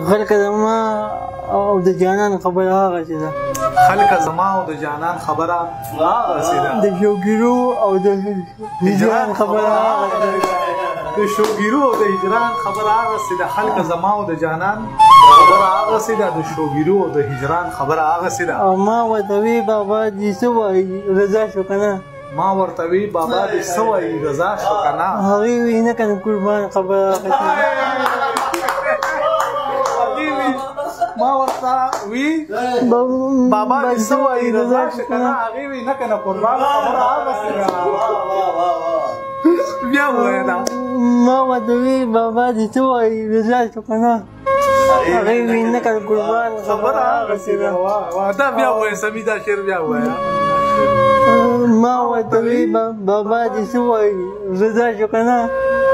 خلک زما او د جانان خبره هغسې ده. خلک زما او د جانان خبره هغسې ده. د شوګیرو او د هجران خبره هغسې ده. د شوګیرو او د هجران خبره هغسې ده. خلک زما او د جانان خبره هغسې ده. د شوګیرو او د هجران خبره هغسې ده. او ما ورته وی بابا دې څه وایي رضا شو که نه. ما ورته وی بابا دې څه وایي رضا شو که نه. هغې وی نه که نه قربان خبره هغسې ده. ما ورته وی بابا دې څه وایي رضا شو که نه. هغې وی نه که نه قربان خبره هغسې ده. بیا ووایه دا. ما ورته وی بابا دې څه وایي رضا شو که نه. هغې وی نه که نه قربان خبره هغسې ده. دا بیا ووایه سمي دا شعر بیا ووایه. ما ورته وی بابا دې څه وایي رضا شو که نه.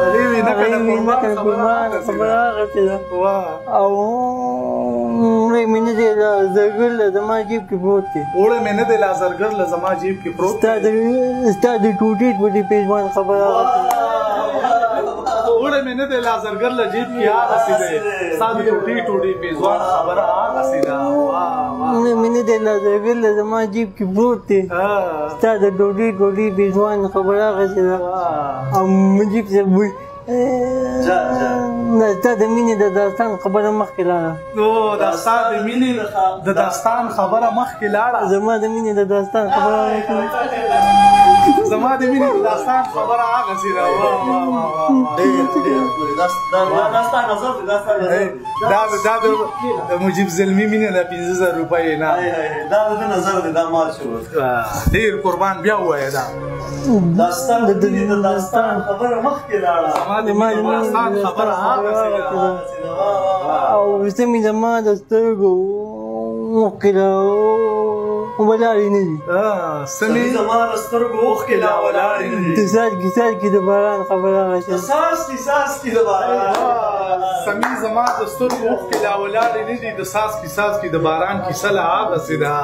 هغې وی نه که نه قربان خبره هغسې ده. او وړی مې نه دی له زرګر له زما جیب کې پروت دی. وړی مې نه دی له زرګر له زما جیب کې پروت دی. ستا د ټوټې ټوټې پېژوان خبره هغسې ده. وړی مې نه دی له زرګر له جیب کې هغسې دی. ستا د ټوټې ټوټې پېژوان خبره هغسې ده. وړی مې نه دی له زرګر له زما جیب کې پروت دی. ستا د ټوټې ټوټې پېژوان خبره هغسې ده. او مجیب صاحب وایي ستا د مینې د داستان خبره مخکې لاړه. ستا د مینې د داستان خبره مخکې لاړه. زما د مینې د داستان خبره زما د مینې د داستان خبره هغسې ده. دا د مجیب زلمي مینې د 50,000 روپۍ نه. دا د نظر دی دا مات شو. ډېر قربان بیا ووایه دا. داستان د مینې د داستان خبره مخکې لاړه. زما د مینې د داستان خبره هغسې ده. او سمې زما د سترګو اوښکې ولاړې نه دي. سمې زما د سترګو اوښکې لا ولاړې نه دي. د څاڅکي د باران خبره هغسې ده. څاڅکي د باران. سمې زما د سترګو اوښکې لا ولاړې نه دي. د څاڅکي د باران کیسه لا هغسې ده.